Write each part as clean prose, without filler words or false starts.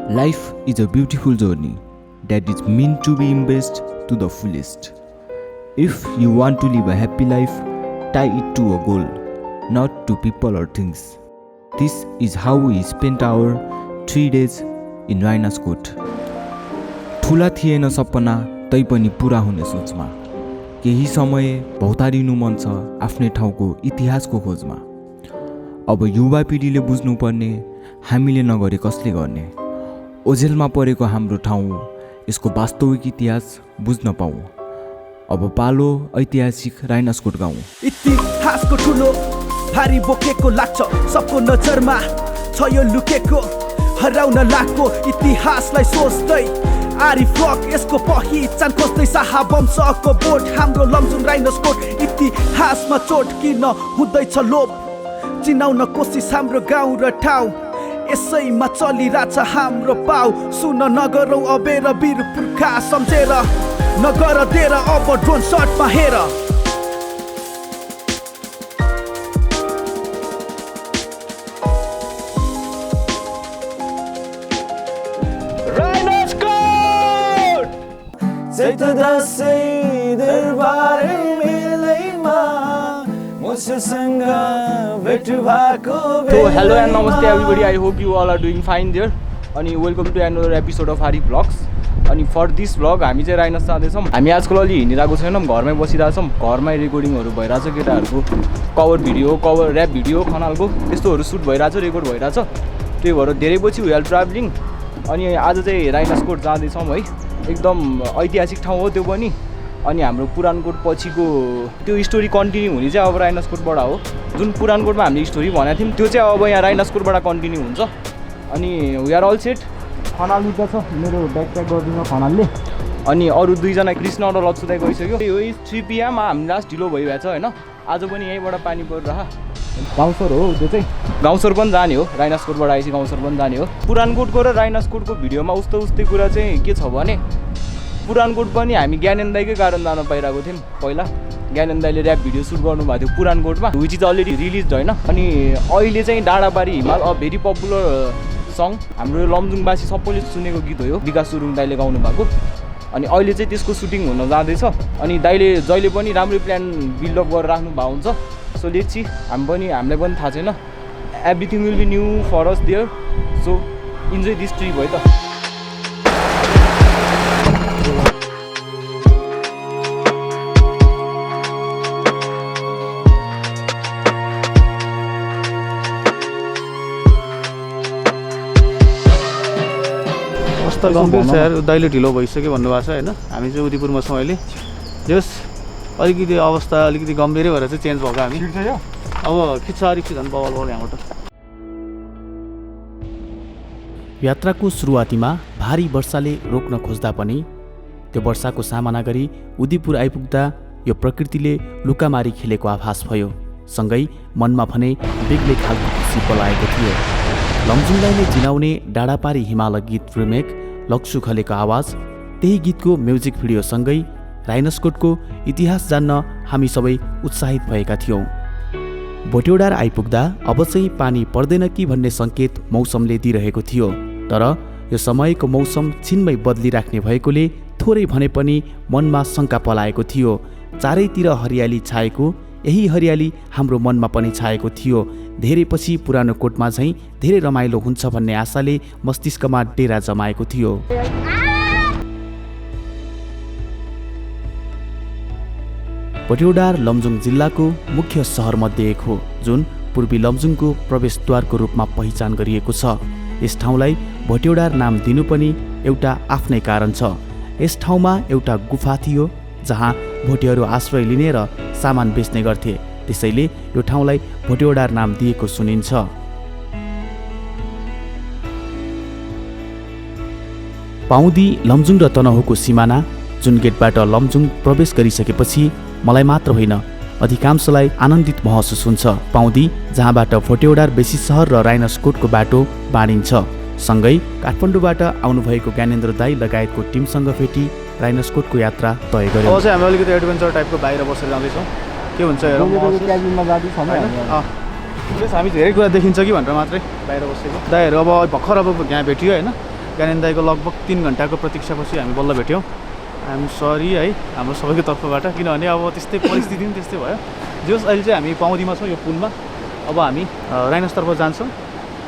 Life is a beautiful journey that is meant to be embraced to the fullest. If you want to live a happy life, tie it to a goal, not to people or things. This is how we spent our 3 days in Rainas Court. ठुला थिएन सपना तैपनि पुरा हुने सोचमा, केही समय भौतारिनु मन छ आफ्नै ठाउँको इतिहासको खोजमा। अब युवा पिँढीले बुझ्नुपर्ने हामीले नगरे कसले गर्ने, ओझेलमा परेको हाम्रो ठाउँ यसको वास्तविक इतिहास बुझ्न पाऊ। अब पालो ऐतिहासिक राइनास कोट गाउँ। इतिहासको ठुलो भारी बोकेको लाग्छ सबको नजरमा छ यो लुकेको हराउन लाग्को इतिहासलाई सोच्दै आरी फ्लक यसको पहिचान खोज्दै शाहवंशको बोट हाम्रो लमजुङ राइनास कोट। इतिहासमा चोट किन हुँदैछ लोप, चिनाउन कोसिस हाम्रो गाउँ र ठाउँ यसैमा चलिरहेछ हाम्रो पाउ। सुन नगरौ अबेर वीर पुर्खा सम्झेर, नगर देर अब ड्रोन शटमा हेर। चैत दसैँ दरबार मेलैमा मुझसँग भेट भएको So hello and namaste everybody, I hope you all are doing fine there. अनि welcome to another episode of Hari Vlogs. अनि फर दिस भ्लग हामी चाहिँ राइनास जाँदैछौँ। हामी आजकल अलि हिँडिरहेको छैनौँ, घरमै बसिरहेछौँ। घरमै रेकर्डिङहरू भइरहेछ, केटाहरूको cover video, cover rap video खनालको त्यस्तोहरू सुट भइरहेछ, रेकर्ड भइरहेछ। त्यही भएर धेरै पछि वी आर ट्राभलिङ। अनि आज चाहिँ राइनास कोट जाँदैछौँ है, एकदम ऐतिहासिक ठाउँ हो त्यो पनि। अनि हाम्रो पुरानकोट पछिको त्यो स्टोरी कन्टिन्यू हुने चाहिँ अब राइनास कोटबाट हो। जुन पुरानकोटमा हामीले स्टोरी भनेको थियौँ त्यो चाहिँ अब यहाँ राइनास कोटबाट कन्टिन्यू हुन्छ। अनि we are all set. Khanal उता छ, मेरो ब्याकप्याक गरिदिनु खनालले। अनि अरू दुईजना कृष्ण र लक्ष्य गइसक्यो। यो 3 PM हामी लास्ट ढिलो भइरहेको छ होइन। आज पनि यहीँबाट पानी परिरह गाउँसर हो त्यो चाहिँ, गाउँसर पनि जाने हो। राइनास कोटबाट आएपछि गाउँसर पनि जाने हो। पुरानकोटको र राइनास कोटको भिडियोमा उस्तै कुरा चाहिँ के छ भने, पुरानकोट पनि हामी ज्ञानेन दाईकै कारण जान पाइरहेको थियौँ। पहिला ज्ञानेन दाईले ऱ्याप भिडियो सुट गर्नुभएको थियो पुरानकोटमा, विच इज अलरेडी रिलिज होइन। अनि अहिले चाहिँ डाँडाबारी हिमाल अ भेरी पपुलर सङ, हाम्रो लमजुङवासी सबैले सुनेको गीत हो यो, विकास सुरुङ दाईले गाउनु भएको। अनि अहिले चाहिँ त्यसको सुटिङ हुन जाँदैछ। अनि दाईले जहिले पनि राम्रै प्लान बिल्डअप गरेर राख्नु भएको हुन्छ। सो लेट्स सी, हामीलाई पनि थाहा छैन, everything will be new for us there. So enjoy this trip है त। कस्तो गम्भीर छ यार, दाइले ढिलो भइसक्यो भन्नुभएको छ होइन। हामी चाहिँ उदयपुरमा छौँ अहिले। जस अलिकति अवस्था अलिकति गम्भीरै भएर चाहिँ चेन्ज भएको हामी। अब खिच्छ अलिकति झन् बवाल यहाँबाट। यात्राको सुरुवातीमा भारी वर्षाले रोक्न खोज्दा पनि त्यो वर्षाको सामना गरी उदयपुर आइपुग्दा यो प्रकृतिले लुकामारी खेलेको आभास भयो। सँगै मनमा भने बेग्लै खालको खुसी पलाएको थियो। लमजुङदाईले चिनाउने डाँडापारी हिमाल गीत रिमेक लक्सु खलेको आवाज, त्यही गीतको म्युजिक भिडियोसँगै राइनास कोटको इतिहास जान्न हामी सबै उत्साहित भएका थियौँ। भोटेडार आइपुग्दा अब चाहिँ पानी पर्दैन कि भन्ने सङ्केत मौसमले दिइरहेको थियो। तर यो समयको मौसम छिनमै बदलिराख्ने भएकोले थोरै भने पनि मनमा शङ्का पलाएको थियो। चारैतिर हरियाली छाएको, यही हरियाली हाम्रो मनमा पनि छाएको थियो। धेरै पछि पुरानो कोटमा झैँ धेरै रमाइलो हुन्छ भन्ने आशाले मस्तिष्कमा डेरा जमाएको थियो। भोटेडार लमजुङ जिल्लाको मुख्य सहरमध्ये एक हो, जुन पूर्वी लमजुङको प्रवेशद्वारको रूपमा पहिचान गरिएको छ। यस ठाउँलाई भोटेडार नाम दिनु पनि एउटा आफ्नै कारण छ। यस ठाउँमा एउटा गुफा थियो जहाँ भोटेहरू आश्रय लिने र सामान बेच्ने गर्थे, त्यसैले यो ठाउँलाई भोटेडार नाम दिएको सुनिन्छ। पाउँदी लमजुङ र तनहुँको सिमाना, जुन गेटबाट लमजुङ प्रवेश गरिसकेपछि मलाई मात्र होइन अधिकांशलाई आनन्दित महसुस हुन्छ। पाउँदी जहाँबाट भोटेडार बेसी सहर र राइनास कोटको बाटो बाँडिन्छ। सँगै काठमाडौँबाट आउनुभएको ज्ञानेन्द्र दाई लगायतको टिमसँग भेटी राइनास कोटको यात्रा तय गर्यो। अब चाहिँ हामी अलिकति एडभेन्चर टाइपको बाहिर बसेर जाँदैछौँ। के हुन्छ हेरौँ। हामी धेरै कुरा देखिन्छ कि भनेर मात्रै बाहिर बसेको। दाइहरू अब भर्खर अब यहाँ भेटियो होइन, ज्ञानेन्द्र दाईको लगभग 3 घन्टाको प्रतीक्षापछि हामी बल्ल भेट्यौँ। आइएम सरी है हाम्रो सबैको तर्फबाट, किनभने अब त्यस्तै परिस्थिति पनि त्यस्तै भयो। जस अहिले चाहिँ हामी पाउँदीमा छौँ यो पुलमा। अब हामी राइनसतर्फ जान्छौँ।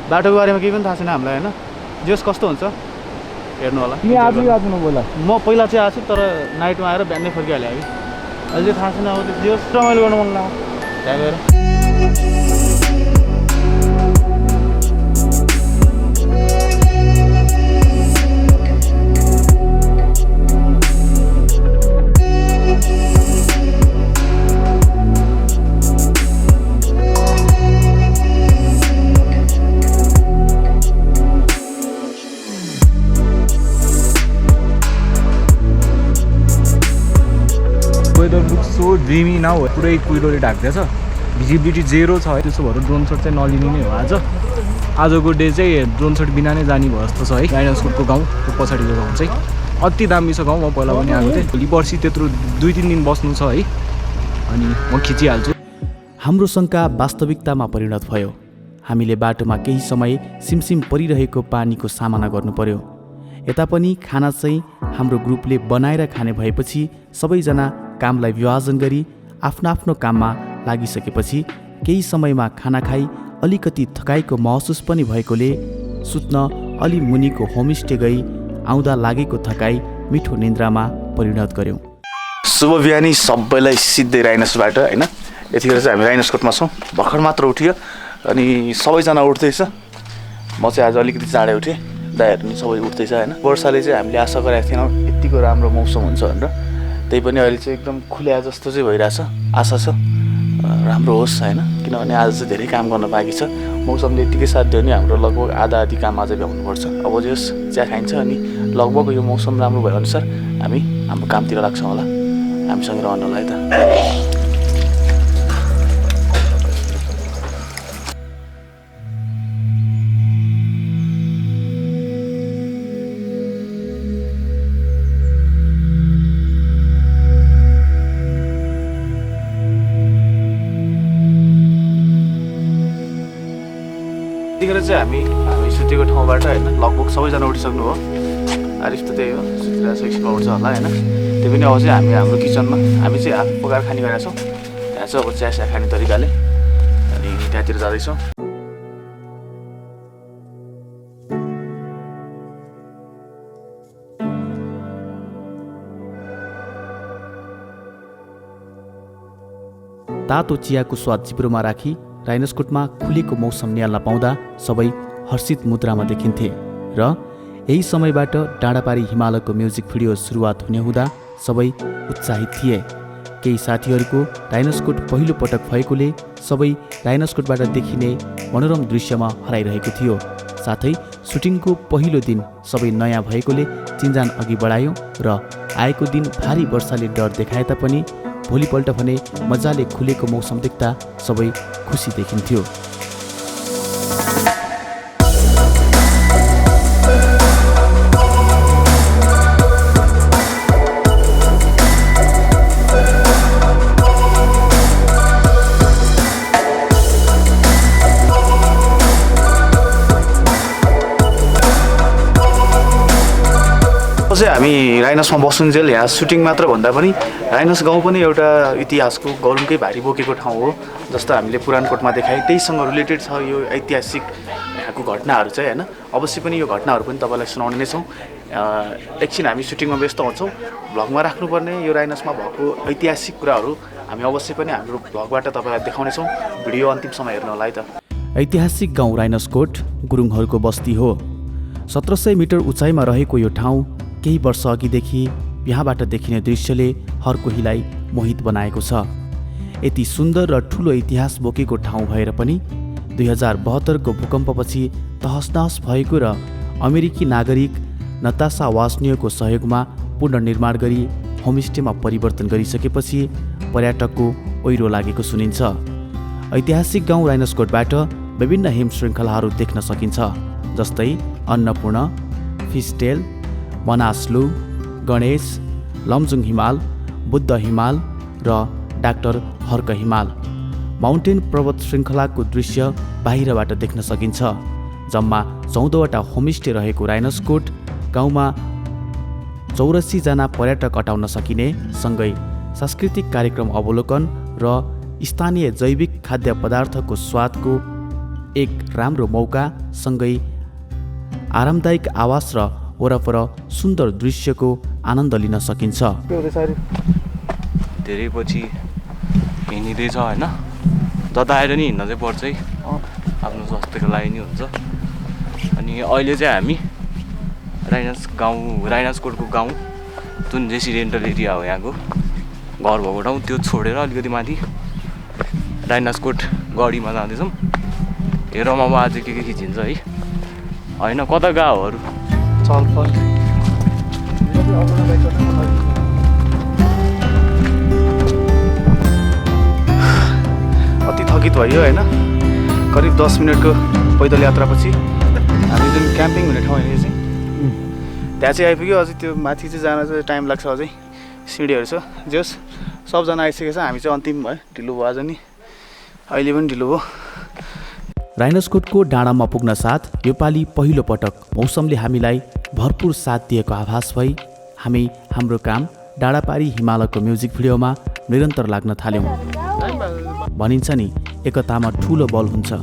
बाटोको बारेमा केही पनि थाहा छैन हामीलाई होइन। जस कस्तो हुन्छ हेर्नु होला। म पहिला चाहिँ आएको छु, तर नाइटमा आएर बिहानै फर्किहालेँ हामी। अहिले थाहा छैन अब त्यो जस रमाइलो गर्नु मन लाग्यो त्यहाँ गएर। Weather look so dreamy now, पुरै कुइरोले ढाक्दैछ, भिजिबिलिटी 0 छ है। त्यसो भएर ड्रोन सट चाहिँ नलिने नै हो आजको डे चाहिँ ड्रोन सट बिना नै जाने भयो जस्तो छ है। राइनसकोटको गाउँ त्यो पछाडिको गाउँ चाहिँ अति दामी छ गाउँ। म पहिला पनि आएको थिएँ। भोलि पर्सि त्यत्रो 2-3 दिन बस्नु छ है, अनि म खिचिहाल्छु। हाम्रो शङ्का वास्तविकतामा परिणत भयो। हामीले बाटोमा केही समय सिमसिम परिरहेको पानीको सामना गर्नु पर्यो। यता पनि खाना चाहिँ हाम्रो ग्रुपले बनाएर खाने भएपछि सबैजना कामलाई विभाजन गरी आफ्नो आफ्नो काममा लागिसकेपछि केही समयमा खाना खाई अलिकति थकाइको महसुस पनि भएकोले सुत्न अलि मुनिको होमस्टे गई आउँदा लागेको थकाइ मिठो निन्द्रामा परिणत गऱ्यौँ। शुभ बिहानी सबैलाई सिधै राइनसबाट होइन। यतिखेर चाहिँ हामी राइनसकोटमा छौँ। भर्खर मात्र उठ्यो अनि सबैजना उठ्दैछ। म चाहिँ आज अलिकति चाँडै उठेँ, दाइहरू पनि सबै उठ्दैछ होइन। वर्षाले चाहिँ हामीले आशा गरेका थिएनौँ यत्तिको राम्रो मौसम हुन्छ भनेर, त्यही पनि अहिले चाहिँ एकदम खुल्या जस्तो चाहिँ भइरहेछ। आशा छ राम्रो होस् होइन, किनभने आज चाहिँ धेरै काम गर्न बाँकी छ। मौसमले यत्तिकै साथ दियो भने हाम्रो लगभग आधा काम अझै भ्याउनुपर्छ। अब जस चिया खाइन्छ अनि लगभग यो मौसम राम्रो भए अनुसार हामी हाम्रो कामतिर लाग्छौँ होला। हामीसँग रहनुलाई त यतिखेर चाहिँ हामी सुतेको ठाउँबाट होइन लगभग सबैजना उठिसक्नु हो। आरिफ त त्यही हो, सुतिरहेको छ, एकछिनमा उठ्छ होला होइन। त्यही पनि अब चाहिँ हामी हाम्रो किचनमा हामी चाहिँ आफू पकाएर खाने गरेका छौँ। त्यहाँ चाहिँ अब चिया खाने तरिकाले अनि त्यहाँतिर जाँदैछौँ। तातो चियाको स्वाद जिब्रोमा राखी राइनसकोटमा खुलेको मौसम निहाल्न पाउँदा सबै हर्षित मुद्रामा देखिन्थे र यही समयबाट डाँडापारी हिमालयको म्युजिक भिडियो सुरुवात हुने हुँदा सबै उत्साहित थिए। केही साथीहरूको राइनसकोट पहिलो पटक भएकोले सबै राइनसकोटबाट देखिने मनोरम दृश्यमा हराइरहेको थियो। साथै सुटिङको पहिलो दिन सबै नयाँ भएकोले चिन्जान अघि बढायौँ र आएको दिन भारी वर्षाले डर देखाए तापनि भोलिपल्ट भने मजाले खुलेको मौसम देख्दा सबै खुसी देखिन्थ्यो। चाहिँ हामी राइनसमा बसुन्जेल यहाँ सुटिङ मात्र भन्दा पनि राइनस गाउँ पनि एउटा इतिहासको गौरवकै भारी बोकेको ठाउँ हो। जस्तो हामीले पुराणकोटमा देखाएँ त्यहीसँग रिलेटेड छ यो ऐतिहासिक यहाँको घटनाहरू चाहिँ होइन। अवश्य पनि यो घटनाहरू पनि तपाईँलाई सुनाउने नै छौँ। एकछिन हामी सुटिङमा व्यस्त हुन्छौँ। भ्लगमा राख्नुपर्ने यो राइनसमा भएको ऐतिहासिक कुराहरू हामी अवश्य पनि हाम्रो भ्लगबाट तपाईँलाई देखाउनेछौँ। भिडियो अन्तिमसम्म हेर्नु होला है त। ऐतिहासिक गाउँ राइनसकोट गुरुङहरूको बस्ती हो। 1700 मिटर उचाइमा रहेको यो ठाउँ केही वर्ष अघिदेखि यहाँबाट देखिने दृश्यले हर कोहीलाई मोहित बनाएको छ। यति सुन्दर र ठुलो इतिहास बोकेको ठाउँ भएर पनि 2072 को भूकम्पपछि तहस-नहस भएको र अमेरिकी नागरिक नतासा वास्नियोको सहयोगमा पुनर्निर्माण गरी होमस्टेमा परिवर्तन गरिसकेपछि पर्यटकको ओइरो लागेको सुनिन्छ। ऐतिहासिक गाउँ राइनसकोटबाट विभिन्न हिम श्रृङ्खलाहरू देख्न सकिन्छ, जस्तै अन्नपूर्ण, फिस्टेल, मनासलु, गणेश, लमजुङ हिमाल, बुद्ध हिमाल र डाक्टर हर्क हिमाल। माउन्टेन पर्वत श्रृङ्खलाको दृश्य बाहिरबाट देख्न सकिन्छ। जम्मा 14वटा होमस्टे रहेको राइनोसकोट गाउँमा 84 जना पर्यटक अटाउन सकिने, सँगै सांस्कृतिक कार्यक्रम अवलोकन र स्थानीय जैविक खाद्य पदार्थको स्वादको एक राम्रो मौका, सँगै आरामदायक आवास र वरपर सुन्दर दृश्यको आनन्द लिन सकिन्छ। धेरै पछि हिँडिँदैछ होइन, जता आएर नि हिँड्न चाहिँ पर्छ है, आफ्नो स्वास्थ्यको लागि नि हुन्छ। अनि अहिले चाहिँ हामी राइनोसकोटको गाउँ जुन रेसिडेन्टल एरिया हो यहाँको घर भएको ठाउँ त्यो छोडेर अलिकति माथि राइनोसकोट गढीमा जाँदैछौँ। हेरौँ अब आज के खिचिन्छ है, होइन कता गएको अरू छलफल अति थकित भयो होइन। करिब 10 मिनटको पैदल यात्रापछि हामी जुन क्याम्पिङ हुने ठाउँ हेरेको चाहिँ त्यहाँ चाहिँ आइपुग्यो। अझै त्यो माथि चाहिँ जान चाहिँ टाइम लाग्छ, अझै सिँढीहरू छ। जस सबजना आइसकेको छ, हामी चाहिँ अन्तिम भयो, ढिलो भयो आज नि, अहिले पनि ढिलो भयो। राइनोसकोटको डाँडामा पुग्न साथ योपालि पहिलो पटक मौसमले हामीलाई भरपुर साथ दिएको आभास भई हामी हाम्रो काम डाँडापारी हिमालयको म्युजिक भिडियोमा निरन्तर लाग्न थाल्यौँ। भनिन्छ नि एकतामा ठुलो बल हुन्छ,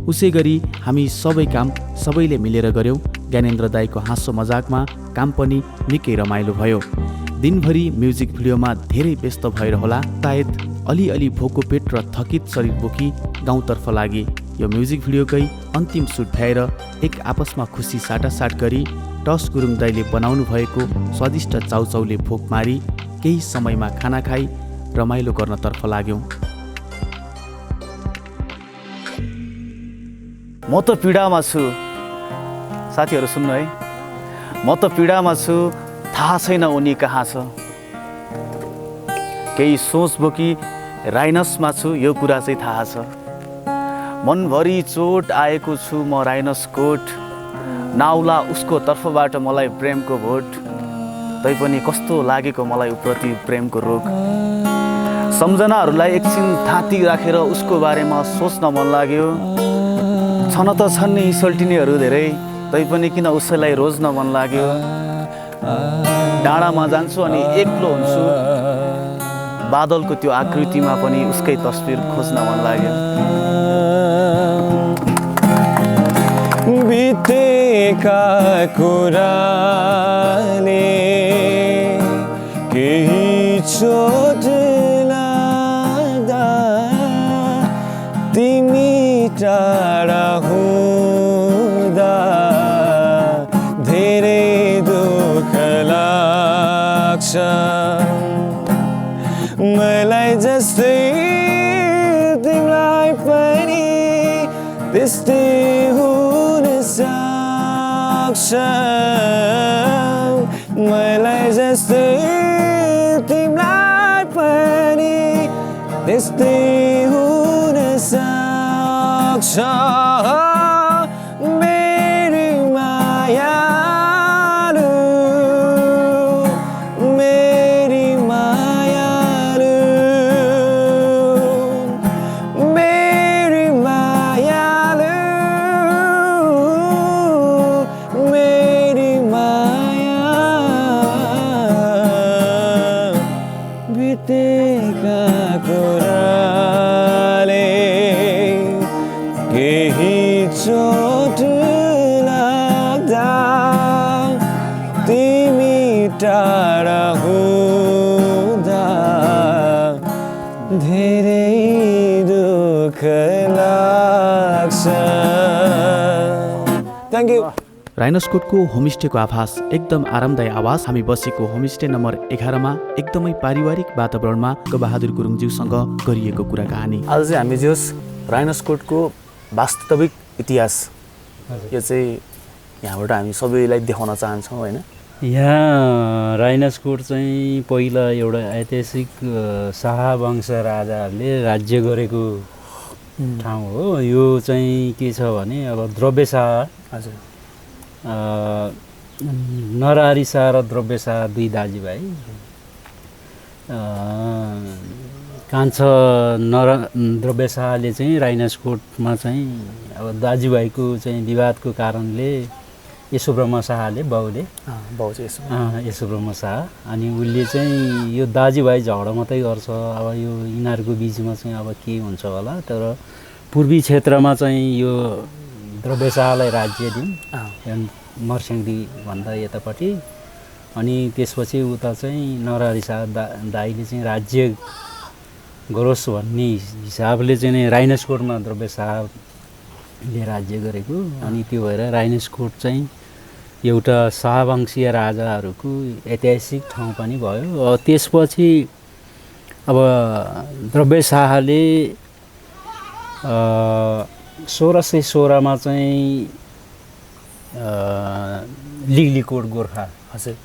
उसै गरी हामी सबै काम सबैले मिलेर गऱ्यौँ। ज्ञानेन्द्र दाईको हाँसो मजाकमा काम पनि निकै रमाइलो भयो। दिनभरि म्युजिक भिडियोमा धेरै व्यस्त भएर होला, सायद अलिअलि भोको पेट र थकित शरीर बोकी गाउँतर्फ लागे। यो म्युजिक भिडियोकै अन्तिम सुट भ्याएर एक आपसमा खुसी साटासाट गरी टस गुरुङ दाईले बनाउनु भएको स्वादिष्ट चाउचाउले भोक मारी केही समयमा खाना खाई रमाइलो गर्नतर्फ लाग्यौँ। म त पीडामा छु साथीहरू, सुन्नु है, म त पीडामा छु, थाहा छैन उनी कहाँ छ। केही सोच बोकी राइनसमा छु, यो कुरा चाहिँ थाहा छ। मनभरि चोट आएको छु म राइनोसकोट, नाउला उसको तर्फबाट मलाई प्रेमको भोट। तैपनि कस्तो लागेको मलाई उप्रति प्रेमको रोग। सम्झनाहरूलाई एकछिन थाती राखेर उसको बारेमा सोच्न मन लाग्यो। छन त छन् नि सल्टिनेहरू धेरै, तैपनि किन उसैलाई रोज्न मन लाग्यो। डाँडामा जान्छु अनि एक्लो हुन्छु, बादलको त्यो आकृतिमा पनि उसकै तस्बिर खोज्न मन लाग्यो। बितेका कुराले केही चोट लाग्दा तिमी टाढा हुँदा धेरै दुःख लाग्छ। मलाई जस्तै तिमीलाई पनि त्यस्तै हुन सक्छ। मलाई जस्तै तिमीलाई पनि त्यस्तै हुन सक्छ। मेरी मायालु, मेरी मायालु, मेरी मायालु, मेरी माया। बितेका कुराले केही चोट लाग्दा तिमी टाढा हुँदा धेरै दुःख लाग्छ। Thank you. राइनोसकोटको होमस्टेको आभास एकदम आरामदायी आवास। हामी बसेको होमस्टे नम्बर 11मा एकदमै पारिवारिक वातावरणमा बहादुर गुरुङज्यूसँग गरिएको कुरा कहानी। आज चाहिँ हामी जोस् राइनोसकोटको वास्तविक इतिहास यो चाहिँ यहाँबाट हामी सबैलाई देखाउन चाहन्छौँ होइन। यहाँ राइनोसकोट चाहिँ पहिला एउटा ऐतिहासिक शाहवंश राजाहरूले राज्य गरेको ठाउँ हो। यो चाहिँ के छ भने अब द्रव्यशाह, हजुर, नरहरि शाह र द्रव्यशाह दुई दाजुभाइ। कान्छा द्रव्यशाहले चाहिँ राइनोसकोटमा चाहिँ अब दाजुभाइको चाहिँ विवादको कारणले यसो ब्रह्म शाहले बाउले बाउ चाहिँ यसो ब्रह्म शाह अनि उसले चाहिँ यो दाजुभाइ झगडा मात्रै गर्छ अब यो यिनीहरूको बिचमा चाहिँ अब के हुन्छ होला तर पूर्वी क्षेत्रमा चाहिँ यो द्रव्य शाहलाई राज्य दिउँ मर्स्याङदी भन्दा यतापट्टि अनि त्यसपछि उता चाहिँ नरहरि शाह दाइले चाहिँ राज्य गरोस् भन्ने हिसाबले चाहिँ राइनसकोटमा द्रव्य शाहले राज्य गरेको अनि त्यो भएर राइनसकोट चाहिँ एउटा शाहवंशीय राजाहरूको ऐतिहासिक ठाउँ पनि भयो त्यसपछि अब द्रव्य शाहले 1616 चाहिँ लिगलिकोट गोर्खा हजुर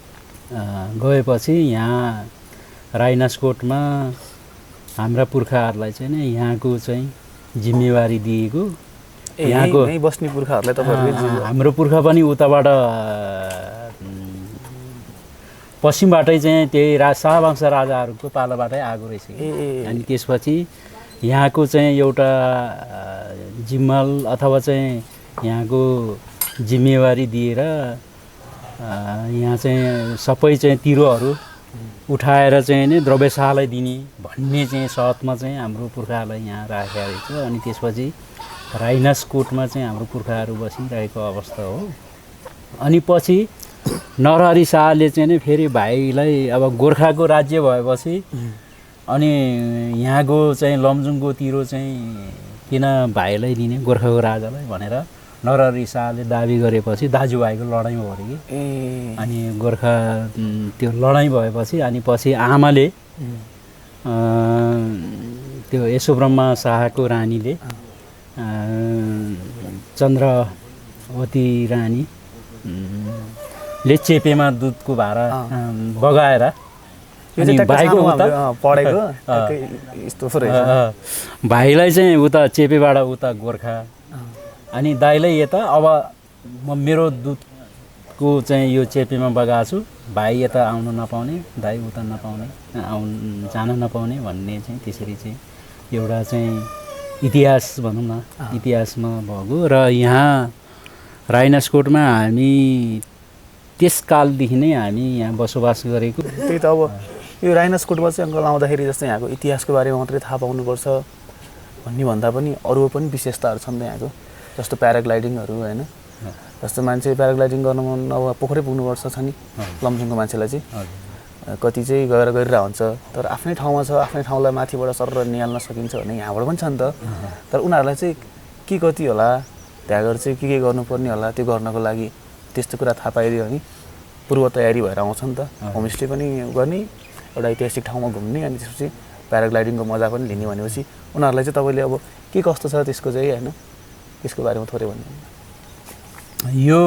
गएपछि यहाँ राइनसकोटमा हाम्रा पुर्खाहरूलाई चाहिँ नि यहाँको चाहिँ जिम्मेवारी दिएको यहाँको बस्ने पुर्खाहरूलाई तपाईँहरूले हाम्रो पुर्खा पनि उताबाट पश्चिमबाटै चाहिँ त्यही शाहवंश राजाहरूको पालाबाटै आएको रहेछ अनि त्यसपछि यहाँको चाहिँ एउटा जिम्मल अथवा चाहिँ यहाँको जिम्मेवारी दिएर यहाँ चाहिँ सबै चाहिँ तिरोहरू उठाएर चाहिँ नि द्रव्य शाहलाई दिने भन्ने चाहिँ शर्तमा चाहिँ हाम्रो पुर्खाहरूलाई यहाँ राखेको रहेछ अनि त्यसपछि राइनसकोटमा चाहिँ हाम्रो पुर्खाहरू बसिरहेको अवस्था हो अनि पछि नरहरि शाहले चाहिँ नि फेरि भाइलाई अब गोर्खाको राज्य भएपछि अनि यहाँको चाहिँ लमजुङको तिरो चाहिँ किन भाइलाई दिने गोर्खाको राजालाई भनेर नरहरि शाहले दाबी गरेपछि दाजुभाइको लडाइँ भयो अरे कि अनि गोर्खा त्यो लडाइँ भएपछि अनि पछि आमाले त्यो यशोब्रह्म शाहको रानीले चन्द्रवती रानी ले चेपेमा दुधको भारा बगाएर अनि भाइको उता पढेको यस्तो भाइलाई चाहिँ उता चेपेबाट उता गोर्खा अनि दाइलाई यता अब म मेरो दुधको चाहिँ यो चेपेमा बगाएको छु भाइ यता आउन नपाउने दाइ उता नपाउने जान नपाउने भन्ने चाहिँ त्यसरी चाहिँ एउटा चाहिँ इतिहास भनौँ न इतिहासमा भएको र यहाँ राइनसकोटमा हामी त्यसकालदेखि नै हामी यहाँ बसोबास गरेको त्यही त अब यो राइनसकोटमा चाहिँ अङ्कल आउँदाखेरि जस्तै यहाँको इतिहासको बारेमा मात्रै थाहा पाउनुपर्छ भन्ने भन्दा पनि अरू पनि विशेषताहरू छन् त यहाँको जस्तो प्याराग्लाइडिङहरू होइन जस्तो मान्छे प्याराग्लाइडिङ गर्न मन अब पोखरै पुग्नुपर्छ छ नि लमजुङको मान्छेलाई चाहिँ कति चाहिँ गएर गरिरहेको हुन्छ तर आफ्नै ठाउँमा छ आफ्नै ठाउँलाई माथिबाट सर निहाल्न सकिन्छ भने यहाँबाट पनि छ नि त तर उनीहरूलाई चाहिँ के कति होला त्यहाँ गएर चाहिँ के गर्नुपर्ने होला त्यो गर्नको लागि त्यस्तो कुरा थाहा पाइदियो भने पूर्व तयारी भएर आउँछ नि त होमस्टे पनि गर्ने एउटा ऐतिहासिक ठाउँमा घुम्ने अनि त्यसपछि प्याराग्लाइडिङको मजा पनि लिने भनेपछि उनीहरूलाई चाहिँ तपाईँले अब के कस्तो छ त्यसको चाहिँ होइन त्यसको बारेमा थोरै भन्नु यो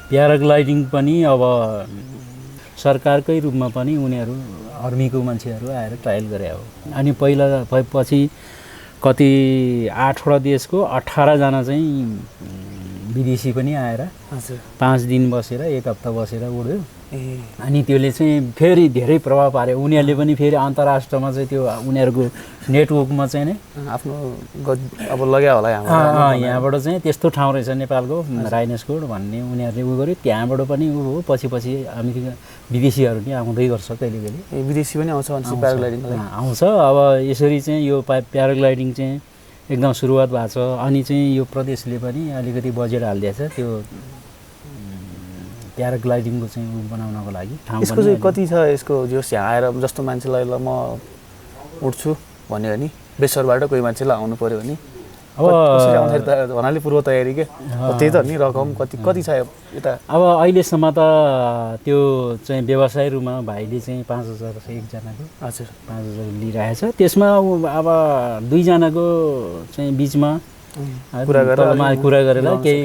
प्याराग्लाइडिङ पनि अब सरकारकै रूपमा पनि उनीहरू आर्मीको मान्छेहरू आएर ट्रायल गरे हो अनि पहिला पछि कति 8वटा देशको 18 जना चाहिँ विदेशी पनि आएर 5 दिन बसेर 1 हप्ता बसेर उड्यो अनि त्यसले चाहिँ फेरि धेरै प्रभाव पार्यो उनीहरूले पनि फेरि अन्तर्राष्ट्रमा चाहिँ त्यो उनीहरूको नेटवर्कमा चाहिँ नै आफ्नो अब लग्यो होला यहाँबाट चाहिँ त्यस्तो ठाउँ रहेछ नेपालको राइनसकोट भन्ने उनीहरूले उ गर्यो त्यहाँबाट पनि उ हो पछि अमेरिका विदेशीहरू पनि आउँदै गर्छ कहिले कहिले विदेशी पनि आउँछ प्याराग्लाइडिङ आउँछ अब यसरी चाहिँ यो प्याराग्लाइडिङ चाहिँ एकदम सुरुवात भएको छ अनि चाहिँ यो प्रदेशले पनि अलिकति बजेट हालिदिएछ त्यो प्याराग्लाइडिङको चाहिँ बनाउनको लागि यसको चाहिँ कति छ यसको जोस यहाँ आएर जस्तो मान्छेलाई ल म उठ्छु भन्यो भने बेसरबाट कोही मान्छेलाई आउनु पऱ्यो भने अब आउँदाखेरि त भन्नाले पूर्व तयारी के त्यही त नि रकम कति छ यता अब अहिलेसम्म त त्यो चाहिँ व्यवसाय रूपमा भाइले चाहिँ 5000 एकजनाको हजुर 5000 लिइरहेछ त्यसमा अब 2 जनाको चाहिँ बिचमा कुरा गरेर केही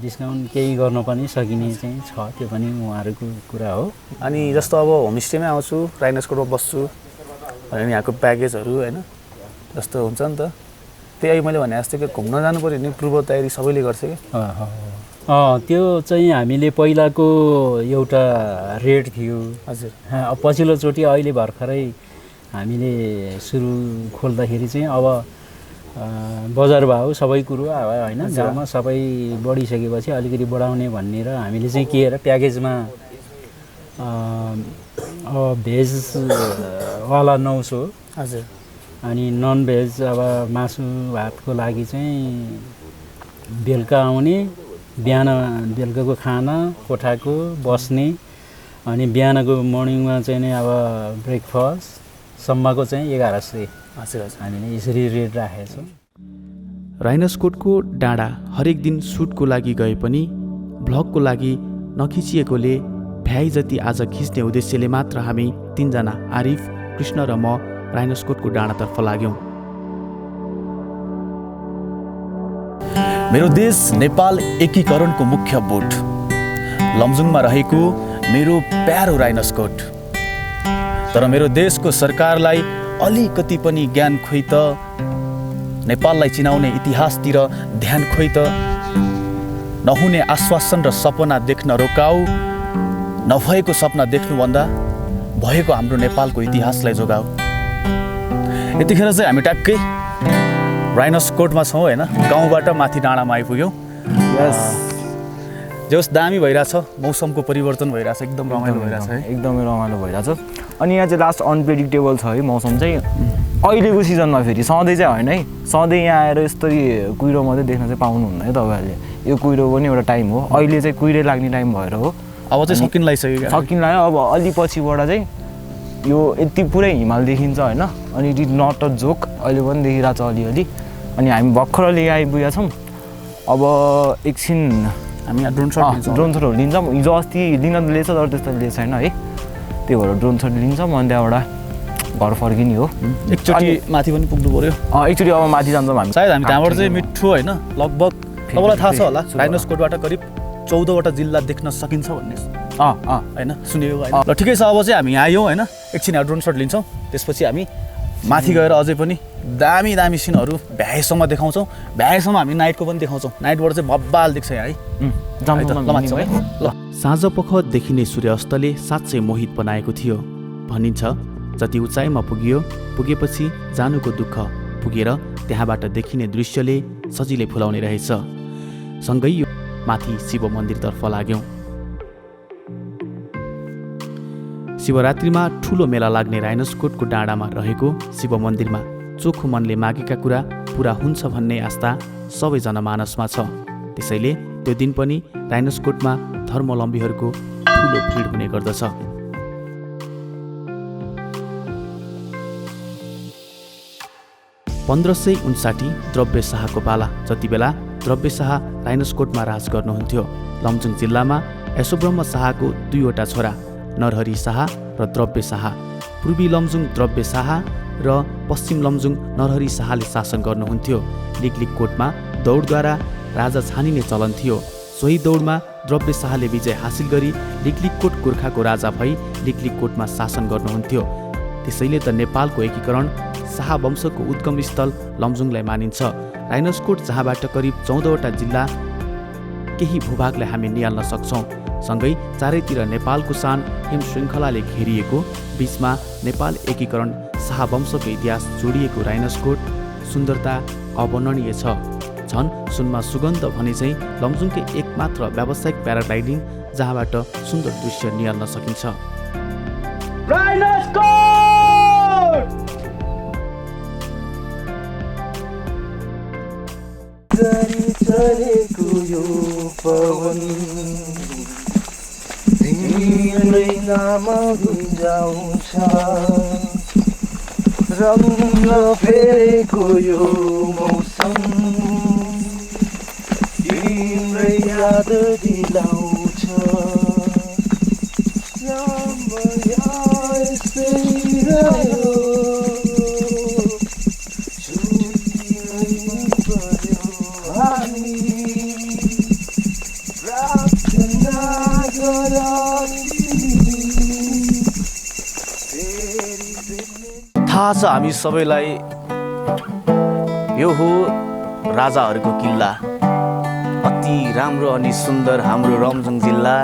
डिस्काउन्ट केही गर्न पनि सकिने चाहिँ छ त्यो पनि उहाँहरूको कुरा हो अनि जस्तो अब होमस्टेमै आउँछु राइनसकोटमा बस्छु भने यहाँको प्याकेजहरू होइन जस्तो हुन्छ नि त त्यही मैले भने जस्तो कि घुम्न जानु पऱ्यो भने पूर्व तयारी सबैले गर्छ कि त्यो चाहिँ हामीले पहिलाको एउटा रेट थियो हजुर पछिल्लोचोटि अहिले भर्खरै हामीले सुरु खोल्दाखेरि चाहिँ अब बजार भाउ सबै कुरो होइन गाउँमा सबै बढिसकेपछि अलिकति बढाउने भन्ने र हामीले चाहिँ के र प्याकेजमा भेजवाला 900 हजुर अनि नन भेज अब मासु भातको लागि चाहिँ बेलुका आउने बिहान बेलुकाको खाना कोठाको बस्ने अनि बिहानको मर्निङमा चाहिँ नि अब ब्रेकफास्टसम्मको चाहिँ 1100 हजुर हजुर हामीले यसरी रेट राखेका छौँ। राइनोस्कोटको डाँडा हरेक दिन सुटको लागि गए पनि भ्लगको लागि नखिचिएकोले भ्याइ जति आज खिच्ने उद्देश्यले मात्र हामी 3 जना आरिफ, कृष्ण र म राइनोस्कोटको डाँडातर्फ लाग्यौँ। मेरो देश नेपाल एकीकरणको मुख्य बोट लमजुङमा रहेको मेरो प्यारो राइनोस्कोट। तर मेरो देशको सरकारलाई अलिकति पनि ज्ञान खोइ त, नेपाललाई चिनाउने इतिहासतिर ध्यान खोइ त, नहुने आश्वासन र सपना देख्न रोकाऊ, नभएको सपना देख्नुभन्दा भएको हाम्रो नेपालको इतिहासलाई जोगाऊ। यतिखेर चाहिँ हामी ट्याक्कै राइनोस्कोटमा छौँ होइन, गाउँबाट माथि डाँडामा आइपुग्यौँ। यस जस दामी भइरहेछ, मौसमको परिवर्तन भइरहेछ, एकदम रमाइलो भइरहेछ है, एकदमै रमाइलो भइरहेछ। अनि यहाँ चाहिँ लास्ट अनप्रेडिक्टेबल छ है मौसम चाहिँ। अहिलेको सिजनमा फेरि सधैँ चाहिँ होइन है, सधैँ यहाँ आएर यस्तरी कुहिरो मात्रै देख्न चाहिँ पाउनुहुन्न है तपाईँहरूले। यो कुहिरो पनि एउटा टाइम हो, अहिले चाहिँ कुहिरै लाग्ने टाइम भएर हो। अब चाहिँ सकिन लागिसक्यो, सकिन लाग्यो। अब अलि पछिबाट चाहिँ यो यति पुरै हिमाल देखिन्छ होइन। अनि it is not a joke, अहिले पनि देखिरहेछ अलिअलि। अनि हामी भर्खर लिएर आइपुगेका छौँ। अब एकछिन हामी यहाँ ड्रोन सटहरू लिन्छौँ। हिजो अस्ति लिन त लिएछ तर त्यस्तो लिएको छैन है, त्यही भएर ड्रोन सट लिन्छौँ। अनि त्यहाँबाट घर फर्किने हो। एकचोटि माथि पनि पुग्नु पऱ्यो। एकचोटि अब माथि जान्छौँ हामी। सायद हामी त्यहाँबाट चाहिँ मिठो होइन, लगभग तपाईँलाई थाहा छ होला राइनोस्कोटबाट करिब 14वटा जिल्ला देख्न सकिन्छ भन्ने होइन, सुनेको होइन। ल ठिकै छ, अब चाहिँ हामी आयौँ होइन, एकछिन यहाँ ड्रोन सट लिन्छौँ। त्यसपछि हामी माथि गएर अझै पनि दामी दामी सिनहरू भ्याएसम्म देखाउँछौँ। भ्याएसम्म हामी नाइटको पनि देखाउँछौँ। नाइटबाट चाहिँ बब्बाल देख्छ यहाँ है। ल साँझ पख देखिने सूर्यास्तले साँच्चै मोहित बनाएको थियो। भनिन्छ जति उचाइमा पुगेपछि जानुको दुःख पुगेर त्यहाँबाट देखिने दृश्यले सजिलै फुलाउने रहेछ। सँगै यो माथि शिव मन्दिरतर्फ लाग्यौँ। शिवरात्रिमा ठुलो मेला लाग्ने राइनोस्कोटको डाँडामा रहेको शिव मन्दिरमा चोखो मनले मागेका कुरा पुरा हुन्छ भन्ने आस्था सबै जनमानसमा छ। त्यसैले त्यो दिन पनि राइनोस्कोटमा धर्मावलम्बीहरूको ठुलो भिड हुने गर्दछ। (1559) द्रव्य शाहको पाला। जति बेला द्रव्य शाह राइनोस्कोटमा राज गर्नुहुन्थ्यो। लमजुङ जिल्लामा यशोब्रह्म शाहको 2वटा छोरा नरहरी शाह र द्रव्य शाह, पूर्वी लमजुङ द्रव्य शाह र पश्चिम लमजुङ नरहरी शाहले शासन गर्नुहुन्थ्यो। लिकलिककोटमा दौडद्वारा राजा छानिने चलन थियो। सोही दौडमा द्रव्य शाहले विजय हासिल गरी लिकलिककोट गोर्खाको राजा भई लिकलिककोटमा शासन गर्नुहुन्थ्यो। त्यसैले त नेपालको एकीकरण शाह वंशको उद्गम स्थल लमजुङलाई मानिन्छ। राइनोस्कोट जहाँबाट करिब 14वटा जिल्ला केही भूभागलाई हामी निहाल्न सक्छौँ। सँगै चारैतिर नेपालको सान हिम श्रृङ्खलाले घेरिएको, बीचमा नेपाल एकीकरण शाह वंशको इतिहास जोडिएको राइनोस्कोट सुन्दरता अवर्णनीय छ। झन् सुनमा सुगन्ध भने चाहिँ लमजुङकै एकमात्र व्यावसायिक प्याराग्लाइडिङ जहाँबाट सुन्दर दृश्य निहाल्न सकिन्छ। चलेको यो पवन तिम्रै नाम गुन्जाउँछ, रङ्ग फेरेको यो मौसम तिम्रै याद दिलाउँछ। थाहा छ हामी सबैलाई यो हो राजाहरूको किल्ला, अति राम्रो अनि सुन्दर हाम्रो लमजुङ जिल्ला।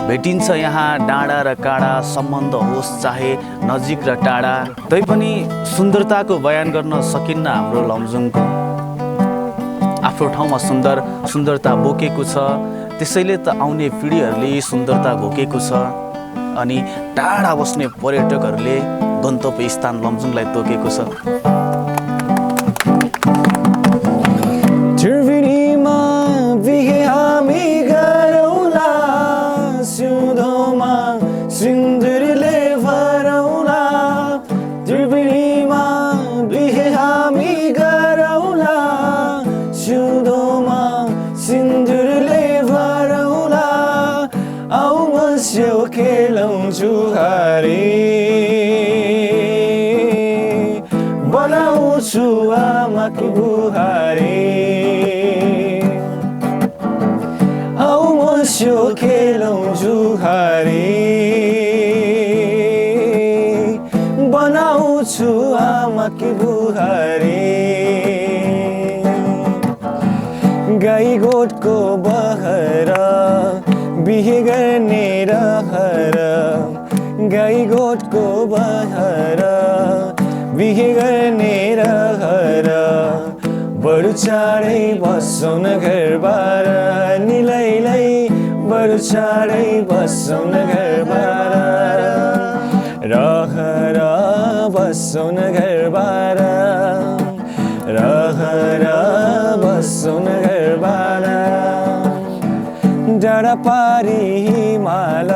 भेटिन्छ यहाँ डाँडा र काँडा, सम्बन्ध होस् चाहे नजिक र टाढा, तैपनि सुन्दरताको बयान गर्न सकिन्न हाम्रो लमजुङको। आफ्नो ठाउँमा सुन्दरता बोकेको छ, त्यसैले त आउने पिँढीहरूले सुन्दरता भोगेको छ। अनि टाढा बस्ने पर्यटकहरूले गन्तव्य स्थान लमजुङलाई तोकेको छ। त्रिवेणीमा बिहे हामी गरौँला, सिउँदोमा सिन्दुरले भरौँला। त्रिवेणीमा बिहे हामी गरौँला, सिउँदोमा सिन्दुरले भरौँला। आऊ मस्यो खेलौँ जुहारी, बनाउँछु आमाको बुहारी। आऊ मस्यो खेलौँ जुहारी, बनाउँछु आमाको बुहारी। गाई गोठको बहर बिहे गर्ने रहर, गाई गोठको बहर बिहे गर्ने रहर। बरु चाँडै बसौँ न घरबार, निलैलै बरु चाँडै बसौँ न घरबार। रहर बसौँ न घरबार, रहर बसौँ न घरबार। डाँडा पारी हिमाल,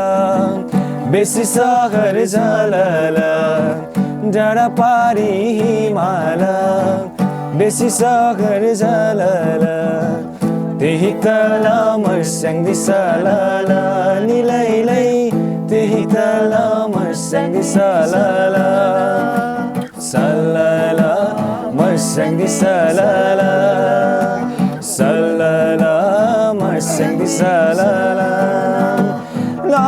बेसी सहर जलल। डाँडा पारी हिमाल, बेसी सहर जलल। त्यही तल मर्स्याङ दिसलल, निलैलै त्यही तल मर्स्याङ दिसलल। सलल मर्स्याङ दिसलल, सलल मर्स्याङ दिसलल। ला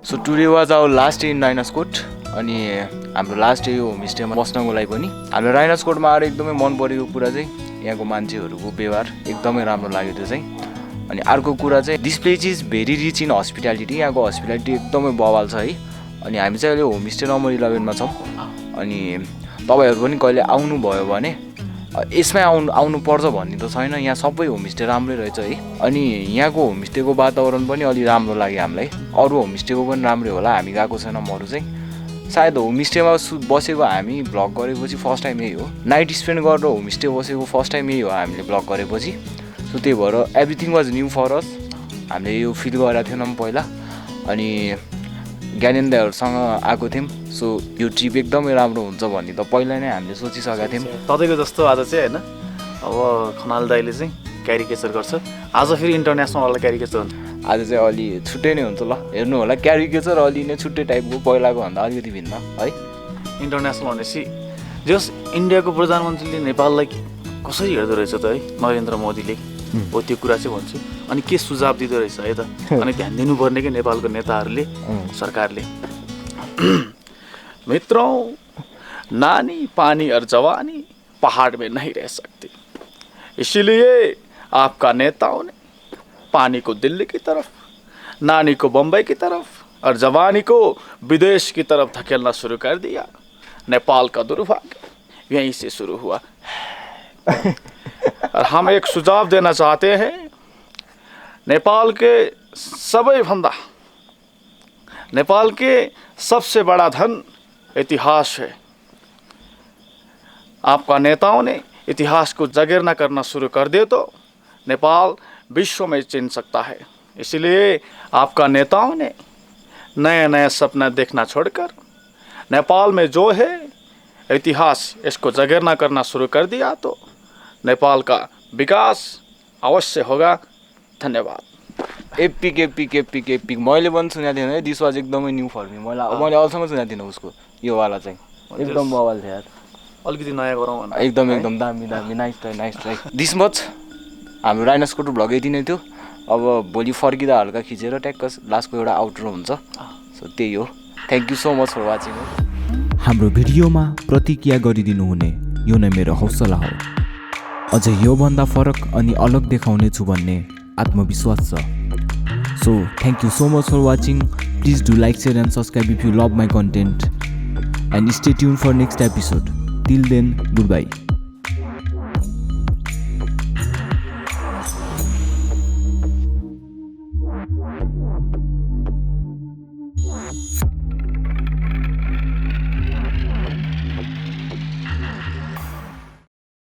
so today was our last day in राइनोस्कोट। अनि हाम्रो लास्ट डे हो होमस्टेमा बस्नको लागि पनि। हाम्रो राइनोस्कोटमा आएर एकदमै मन परेको कुरा चाहिँ यहाँको मान्छेहरूको व्यवहार एकदमै राम्रो लाग्यो त्यो चाहिँ। अनि अर्को कुरा चाहिँ this place is very rich in hospitality. यहाँको हस्पिटालिटी एकदमै बवाल छ है। अनि हामी चाहिँ अहिले होमस्टे नम्बर 11मा छौँ। अनि तपाईँहरू पनि कहिले आउनुभयो भने यसमै आउनु पर्छ भन्ने त छैन, यहाँ सबै होमस्टे राम्रै रहेछ है। अनि यहाँको होमस्टेको वातावरण पनि अलि राम्रो लाग्यो हामीलाई। अरू होमस्टेको पनि राम्रै होला, हामी गएको छैनौँ अरू चाहिँ। सायद होमस्टेमा बसेको हामी भ्लग गरेपछि फर्स्ट टाइम यही हो। नाइट स्पेन्ड गरेर होमस्टे बसेको फर्स्ट टाइम यही हो हामीले भ्लग गरेपछि। सो त्यही भएर एभ्रिथिङ वाज न्यू फर अस। हामीले यो फिल गरेको थिएनौँ पहिला। अनि ज्ञानेन्द्रहरूसँग आएको थियौँ। सो यो ट्रिप एकदमै राम्रो हुन्छ भन्ने त पहिला नै हामीले सोचिसकेका थियौँ। तपाईँको जस्तो आज चाहिँ होइन, अब खनाल दाइले चाहिँ क्यारिकेचर गर्छ, आज फेरि इन्टरनेसनलवाला क्यारिकेचर हुन्छ। आज चाहिँ अलि छुट्टै नै हुन्छ ल, हेर्नु होला। क्यारिकेचर अलि नै छुट्टै टाइपको, पहिलाको भन्दा अलिकति भिन्न है। इन्टरनेसनल भनेपछि जस इन्डियाको प्रधानमन्त्रीले नेपाललाई कसरी हेर्दो रहेछ त है, नरेन्द्र मोदीले हो त्यो कुरा चाहिँ भन्छु। अनि के सुझाव दिँदो रहेछ है त, अनि ध्यान दिनुपर्ने कि नेपालको नेताहरूले, सरकारले। मित्रों, नानी पानी और जवानी पहाड़ में नहीं रह सकती, इसीलिए आपका नेताओं ने पानी को दिल्ली की तरफ, नानी को बम्बई की तरफ और जवानी को विदेश की तरफ धकेलना शुरू कर दिया। नेपाल का दुर्भाग्य यहीं से शुरू हुआ। और हम एक सुझाव देना चाहते हैं, नेपाल के सबसे बड़ा धन इतिहास है। आपका नेताओं ने इतिहास को जगेरना करना शुरू कर दे तो नेपाल विश्व में चिन सकता है। इसलिए आपका नेताओं ने नया नया सपना देखना छोड़कर नेपाल में जो है इतिहास, इसको जगेरना करना शुरू कर दिया तो नेपाल का विकास अवश्य होगा। धन्यवाद। Epic epic epic epic. मैले पनि सुनेको थिएन है, दिस वाज एकदमै न्यू फर मी। मैले अहिलेसम्म सुनेको थिइनँ उसको योवाला चाहिँ। एकदम बवाल थियो यार अलिकति नयाँ गरौँ भनेर एकदम एकदम दामी दामी नाइस ट्राई दिस मच हाम्रो राइनोस्कोट भ्लग यति नै थियो अब भोलि फर्किँदा हल्का खिचेर ट्याक्क लास्टको एउटा आउटरो हुन्छ सो त्यही हो thank you so much for watching हाम्रो भिडियोमा प्रतिक्रिया गरिदिनु हुने यो नै मेरो हौसला हो अझै योभन्दा फरक अनि अलग देखाउने छु भन्ने आत्मविश्वास छ so thank you so much for watching please do like share and subscribe if you love my content and stay tune for next episode till then good by